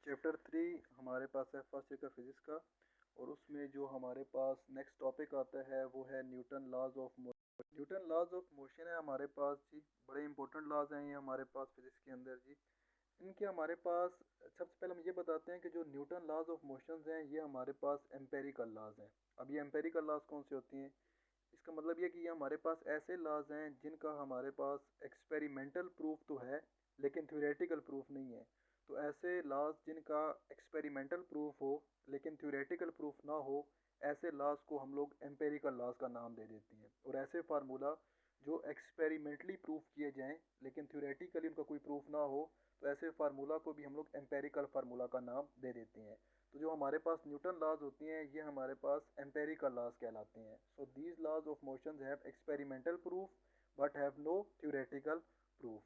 Chapter 3 हमारे पास है first year का फिजिक्स का। और उसमें जो हमारे पास नेक्स्ट टॉपिक आता है वो है Newton laws of motion. Newton laws of motion है हमारे पास जी। बड़े इंपॉर्टेंट लॉज हैं ये हमारे पास फिजिक्स के अंदर जी। इनके हमारे पास सबसे पहले हम ये बताते हैं कि जो न्यूटन लॉज ऑफ मोशंस हैं ये हमारे पास एम्पेरिकल लॉज हैं। अब ये एम्पेरिकल लॉज कौन से होती हैं? इसका मतलब ये कि ये हमारे पास ऐसे लॉज हैं जिनका हमारे पास एक्सपेरिमेंटल प्रूफ तो है लेकिन थ्योरेटिकल प्रूफ नहीं है। तो ऐसे लॉज जिनका एक्सपेरिमेंटल प्रूफ हो लेकिन थ्योरेटिकल प्रूफ ना हो, ऐसे लॉज को हम लोग एम्पेरिकल लॉज का नाम दे देते हैं। और ऐसे फार्मूला जो एक्सपेरिमेंटली प्रूफ किए जाएं लेकिन थ्योरेटिकली उनका कोई प्रूफ ना हो, तो ऐसे फार्मूला को भी हम लोग एम्पेरिकल फार्मूला का नाम दे देते हैं। तो जो हमारे पास न्यूटन लॉज होती हैं ये हमारे पास एम्पेरिकल लॉज कहलाते हैं। So these laws of motions have experimental proof but have no theoretical proof.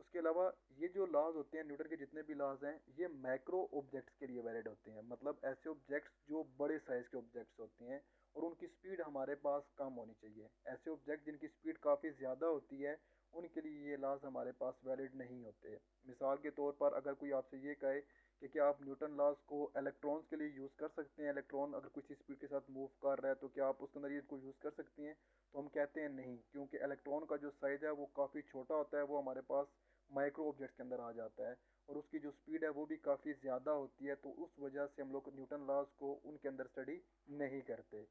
उसके अलावा ये जो लॉज होते हैं न्यूटन के जितने भी लॉज हैं ये मैक्रो ऑब्जेक्ट्स के लिए वैलिड होते हैं। मतलब ऐसे ऑब्जेक्ट्स जो बड़े साइज के ऑब्जेक्ट्स होते हैं और उनकी स्पीड हमारे पास कम होनी चाहिए। ऐसे ऑब्जेक्ट जिनकी स्पीड काफ़ी ज़्यादा होती है उनके लिए ये लॉज हमारे पास वैलिड नहीं होते। मिसाल के तौर पर अगर कोई आपसे ये कहे कि क्या आप न्यूटन लॉज को इलेक्ट्रॉन्स के लिए यूज़ कर सकते हैं, इलेक्ट्रॉन अगर किसी स्पीड के साथ मूव कर रहा है तो क्या आप उसके अंदर इसको यूज़ कर सकते हैं, तो हम कहते हैं नहीं, क्योंकि इलेक्ट्रॉन का जो साइज़ है वो काफ़ी छोटा होता है, वो हमारे पास माइक्रो ऑब्जेक्ट्स के अंदर आ जाता है और उसकी जो स्पीड है वो भी काफ़ी ज़्यादा होती है। तो उस वजह से हम लोग न्यूटन लॉज को उनके अंदर स्टडी नहीं करते।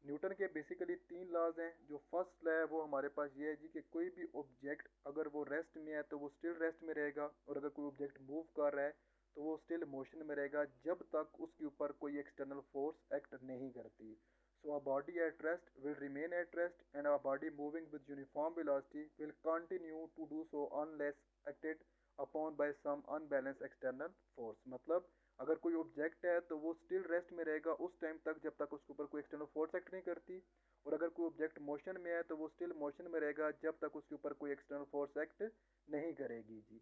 न्यूटन के बेसिकली तीन लॉज हैं। जो फर्स्ट लॉ है वो हमारे पास ये है जी कि कोई भी ऑब्जेक्ट अगर वो रेस्ट में है तो वो स्टिल रेस्ट में रहेगा, और अगर कोई ऑब्जेक्ट मूव कर रहा है तो वो स्टिल मोशन में रहेगा जब तक उसके ऊपर कोई एक्सटर्नल फोर्स एक्ट नहीं करती। So a body at rest will remain at rest and a body moving with uniform velocity will continue to do so unless acted upon by some unbalance external force. मतलब अगर कोई object है तो वो still rest में रहेगा उस time तक जब तक उसके ऊपर कोई एक्सटर्नल फोर्स एक्ट नहीं करती, और अगर कोई ऑब्जेक्ट मोशन में है तो वो स्टिल मोशन में रहेगा जब तक उसके ऊपर कोई एक्सटर्नल फोर्स एक्ट नहीं करेगी जी।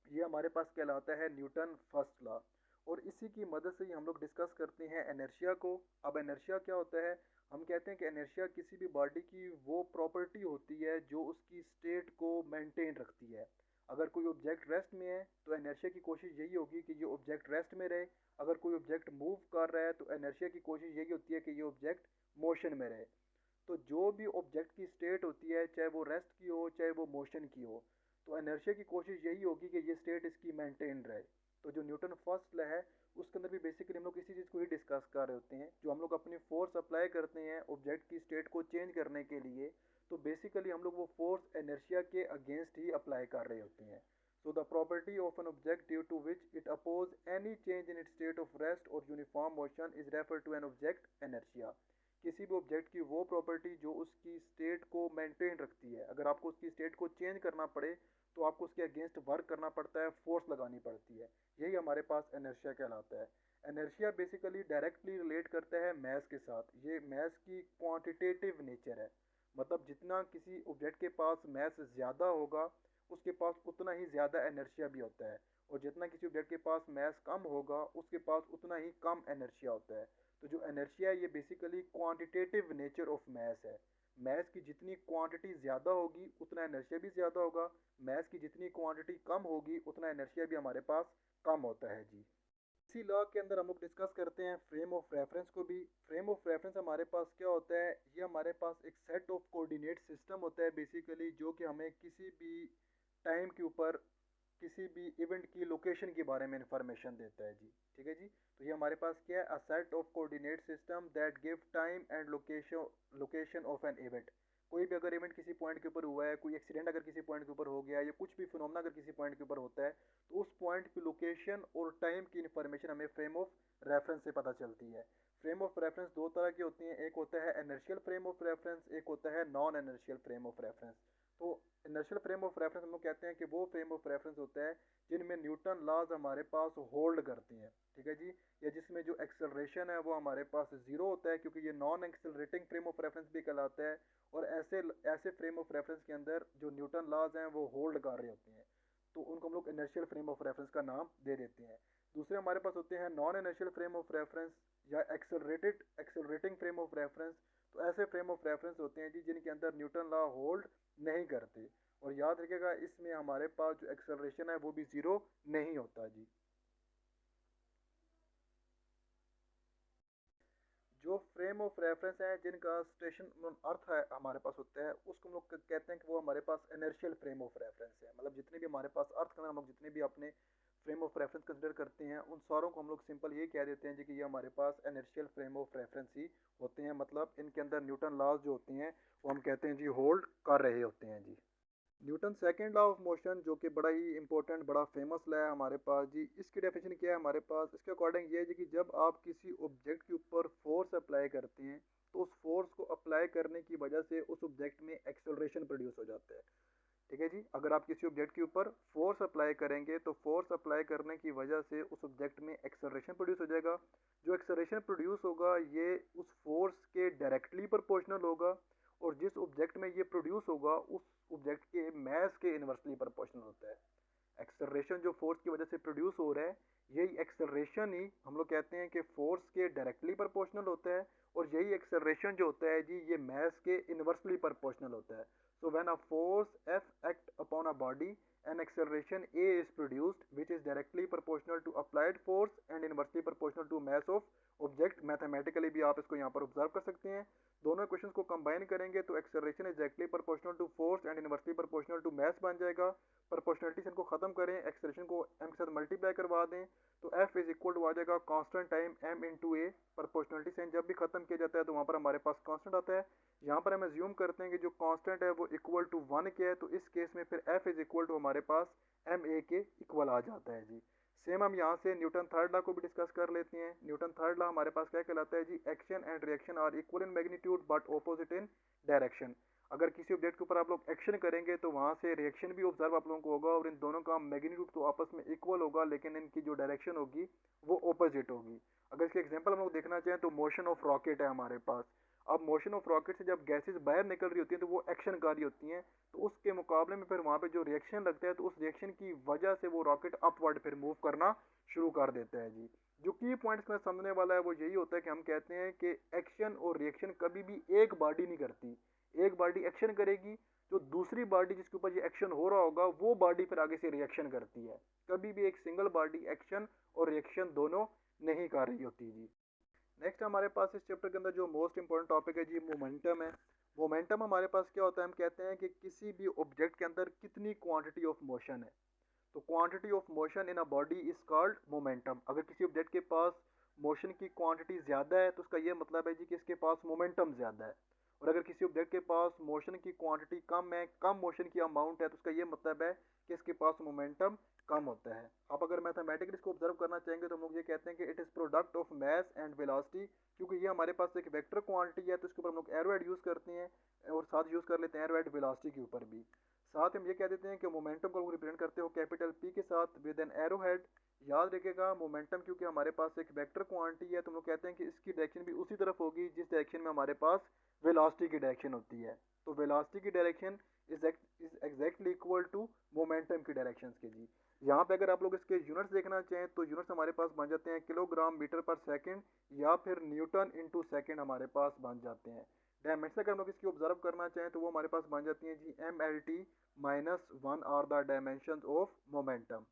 ये हमारे पास कहलाता है न्यूटन फर्स्ट लॉ। और इसी की मदद से ही हम लोग डिस्कस करते हैं इनर्शिया को। अब इनर्शिया क्या होता है? हम कहते हैं कि इनर्शिया किसी भी बॉडी की वो प्रॉपर्टी होती है जो उसकी स्टेट को मेंटेन रखती है। अगर कोई ऑब्जेक्ट रेस्ट में है तो इनर्शिया की कोशिश यही होगी कि ये ऑब्जेक्ट रेस्ट में रहे। अगर कोई ऑब्जेक्ट मूव कर रहा है तो इनर्शिया की कोशिश यही होती है कि ये ऑब्जेक्ट मोशन में रहे। तो जो भी ऑब्जेक्ट की स्टेट होती है चाहे वो रेस्ट की हो चाहे वो मोशन की हो, तो इनर्शिया की कोशिश यही होगी कि ये स्टेट इसकी मेंटेन रहे। तो जो न्यूटन फर्स्ट लॉ है उसके अंदर भी बेसिकली हम लोग इसी चीज़ को ही डिस्कस कर रहे होते हैं। जो हम लोग अपनी फोर्स अप्लाई करते हैं ऑब्जेक्ट की स्टेट को चेंज करने के लिए, तो बेसिकली हम लोग वो फोर्स इनर्शिया के अगेंस्ट ही अप्लाई कर रहे होते हैं। So the property of an object due to which it oppose any change in its state of rest or uniform motion is referred to an object inertia। किसी भी object की वो property जो उसकी स्टेट को मेंटेन रखती है, अगर आपको उसकी स्टेट को चेंज करना पड़े तो आपको उसके अगेंस्ट वर्क करना पड़ता है, फोर्स लगानी पड़ती है। यही हमारे पास इनर्शिया कहलाता है। इनर्शिया बेसिकली डायरेक्टली रिलेट करता है मैस के साथ। ये मैस की क्वांटिटेटिव नेचर है। मतलब जितना किसी ऑब्जेक्ट के पास मैस ज़्यादा होगा उसके पास उतना ही ज़्यादा एनर्शिया भी होता है, और जितना किसी ऑब्जेक्ट के पास मैस कम होगा उसके पास उतना ही कम एनर्शिया होता है। तो जो एनर्शिया है ये basically quantitative nature of mass है। मैस की जितनी क्वांटिटी ज़्यादा होगी उतना एनर्शिया भी ज़्यादा होगा, मैस की जितनी क्वांटिटी कम होगी उतना एनर्शिया भी हमारे पास कम होता है जी। इसी लॉ के अंदर हम लोग डिस्कस करते हैं फ्रेम ऑफ रेफरेंस को भी। फ्रेम ऑफ रेफरेंस हमारे पास क्या होता है? ये हमारे पास एक सेट ऑफ कोऑर्डिनेट सिस्टम होता है बेसिकली, जो कि हमें किसी भी टाइम के ऊपर किसी भी इवेंट की लोकेशन के बारे में इंफॉर्मेशन देता है जी। ठीक है जी। तो ये हमारे पास क्या है? A set of coordinate system that give time and location of an event. कोई भी अगर इवेंट किसी पॉइंट के ऊपर हुआ है, कोई एक्सीडेंट अगर किसी पॉइंट के ऊपर हो गया, या कुछ भी फिनोमेना अगर किसी पॉइंट के ऊपर होता है, तो उस पॉइंट की लोकेशन और टाइम की इंफॉर्मेशन हमें फ्रेम ऑफ रेफरेंस से पता चलती है। फ्रेम ऑफ रेफरेंस दो तरह की होती हैं, एक होता है इनर्शियल फ्रेम ऑफ रेफरेंस, एक होता है non inertial frame of reference. तो इनर्शियल फ्रेम ऑफ रेफरेंस हम लोग कहते हैं कि वो फ्रेम ऑफ रेफरेंस होता है जिनमें न्यूटन लॉज हमारे पास होल्ड करती हैं। ठीक है जी। या जिसमें जो एक्सेलरेशन है वो हमारे पास जीरो होता है, क्योंकि ये non accelerating frame of reference भी कहलाता है। और ऐसे ऐसे फ्रेम ऑफ रेफरेंस के अंदर जो न्यूटन लॉज हैं वो होल्ड कर रहे होते हैं, तो उनको हम लोग इनर्शियल फ्रेम ऑफ रेफरेंस का नाम दे देते हैं। दूसरे हमारे पास होते हैं non inertial frame of reference या एक्सेलरेटिंग फ्रेम ऑफ रेफरेंस। तो ऐसे फ्रेम ऑफ रेफरेंस होते हैं जी जिनके अंदर न्यूटन लॉ होल्ड नहीं करते। और याद रखिएगा इसमें हमारे पास जो एक्सेलरेशन है वो भी ज़ीरो नहीं होता जी। जो फ्रेम ऑफ रेफरेंस है जिनका स्टेशन अर्थ है हमारे पास होता है, उसको हम लोग कहते हैं कि वो हमारे पास इनर्शियल फ्रेम ऑफ रेफरेंस है। मतलब जितने भी हमारे पास अर्थ के अंदर हम लोग जितने भी अपने फ्रेम ऑफ रेफरेंस कंसिडर करते हैं, उन सारों को हम लोग सिंपल ये कह देते हैं जी कि ये हमारे पास इनर्शियल फ्रेम ऑफ रेफरेंस ही होते हैं। मतलब इनके अंदर न्यूटन लॉज जो होती हैं वो हम कहते हैं जी होल्ड कर रहे होते हैं जी। Newton second law of motion जो कि बड़ा ही इंपॉर्टेंट बड़ा फेमस लॉ है हमारे पास जी, इसकी डेफिनेशन क्या है हमारे पास, इसके अकॉर्डिंग ये है जी कि जब आप किसी ऑब्जेक्ट के ऊपर फोर्स अप्लाई करते हैं तो उस फोर्स को अप्लाई करने की वजह से उस ऑब्जेक्ट में एक्सेलरेशन प्रोड्यूस हो जाता है। ठीक है जी, अगर आप किसी ऑब्जेक्ट के ऊपर फोर्स अप्लाई करेंगे तो फोर्स अप्लाई करने की वजह से उस ऑब्जेक्ट में एक्सेलरेशन प्रोड्यूस हो जाएगा। जो एक्सेलरेशन प्रोड्यूस होगा ये उस फोर्स के डायरेक्टली प्रोपोर्शनल होगा, और जिस ऑब्जेक्ट में ये प्रोड्यूस होगा उस ऑब्जेक्ट के मास के इन्वर्सली प्रोपोर्शनल होता है। एक्सेलरेशन जो फोर्स की वजह से प्रोड्यूस हो रहा है, यही एक्सेलरेशन ही हम लोग कहते हैं कि फोर्स के डायरेक्टली प्रोपोर्शनल होता है, और यही एक्सेलरेशन जो होता है जी ये मास के इन्वर्सली प्रोपोर्शनल होता है। So when a force F act upon a body, an acceleration A is produced which is directly proportional to applied force and inversely proportional to mass of object। Mathematically भी आप इसको यहाँ पर observe कर सकते हैं। दोनों इक्वेशंस को कंबाइन करेंगे तो acceleration is directly proportional to force and inversely proportional to mass बन जाएगा। प्रोपोर्शनलिटी से इनको खत्म करें, एक्सेलरेशन को m के साथ मल्टीप्लाई करवा दें तो F इज इक्वल टू आ जाएगा कांस्टेंट टाइम m इंटू ए। प्रोपोर्शनलिटी साइन जब भी खत्म किया जाता है तो वहाँ पर हमारे पास कांस्टेंट आता है। यहाँ पर हम एज्यूम करते हैं कि जो कांस्टेंट है वो इक्वल टू 1 के है, तो इस केस में फिर F इज इक्वल टू हमारे पास एम ए के इक्वल आ जाता है जी। सेम हम यहाँ से न्यूटन थर्ड लॉ को भी डिस्कस कर लेते हैं। न्यूटन थर्ड लॉ हमारे पास क्या कहलाता है जी, action and reaction are equal in magnitude but opposite in direction. अगर किसी ऑब्जेक्ट के ऊपर आप लोग एक्शन करेंगे तो वहाँ से रिएक्शन भी ऑब्जर्व आप लोगों को होगा, और इन दोनों का मैग्नीट्यूड तो आपस में इक्वल होगा लेकिन इनकी जो डायरेक्शन होगी वो ऑपोजिट होगी। अगर इसके एग्जांपल हम लोग देखना चाहें तो मोशन ऑफ रॉकेट है हमारे पास। अब मोशन ऑफ रॉकेट से जब गैसेस बाहर निकल रही होती हैं तो वो एक्शन कर रही होती हैं, तो उसके मुकाबले में फिर वहाँ पे जो रिएक्शन लगता है तो उस रिएक्शन की वजह से वो रॉकेट अपवर्ड फिर मूव करना शुरू कर देता है जी। जो की पॉइंट इसमें समझने वाला है वो यही होता है कि हम कहते हैं कि एक्शन और रिएक्शन कभी भी एक बॉडी नहीं करती। एक बॉडी एक्शन करेगी, जो दूसरी बॉडी जिसके ऊपर ये एक्शन हो रहा होगा वो बॉडी फिर आगे से रिएक्शन करती है। कभी भी एक सिंगल बॉडी एक्शन और रिएक्शन दोनों नहीं कर रही होती जी। नेक्स्ट हमारे पास इस चैप्टर के अंदर जो मोस्ट इंपॉर्टेंट टॉपिक है जी मोमेंटम है। मोमेंटम हमारे पास क्या होता है, हम कहते हैं कि किसी भी ऑब्जेक्ट के अंदर कितनी क्वांटिटी ऑफ मोशन है। तो quantity of motion in a body is called momentum. अगर किसी ऑब्जेक्ट के पास मोशन की क्वांटिटी ज़्यादा है तो उसका ये मतलब है जी कि इसके पास मोमेंटम ज़्यादा है। और अगर किसी ऑब्जेक्ट के पास मोशन की क्वांटिटी कम है, कम मोशन की अमाउंट है, तो उसका ये मतलब है कि इसके पास मोमेंटम कम होता है। आप अगर मैथमेटिकली इसको ऑब्जर्व करना चाहेंगे तो हम लोग ये कहते हैं कि it is product of mass and velocity, क्योंकि ये हमारे पास एक वेक्टर क्वांटिटी है तो इसके ऊपर हम लोग एरो हेड यूज़ करते हैं, और साथ यूज़ कर लेते हैं एरो हेड वेलोसिटी के ऊपर भी। साथ हम ये कह देते हैं कि मोमेंटम को हम रिप्रेजेंट करते हो कैपिटल P के साथ विद एन एरो हेड। याद रखिएगा मोमेंटम क्योंकि हमारे पास एक वेक्टर क्वांटिटी है तो हम लोग कहते हैं कि इसकी डायरेक्शन भी उसी तरफ होगी जिस डायरेक्शन में हमारे पास वेलोसिटी की डायरेक्शन होती है। तो वेलोसिटी की direction is exactly equal to momentum की डायरेक्शन के जी। यहाँ पे अगर आप लोग इसके यूनिट्स देखना चाहें तो यूनिट्स हमारे पास बन जाते हैं किलोग्राम मीटर पर सेकंड या फिर न्यूटन इंटू सेकेंड हमारे पास बन जाते हैं। डायमेंशन अगर हम लोग इसकी ऑब्जर्व करना चाहें तो वो हमारे पास बन जाती है जी MLT -1 are the dimension of momentum.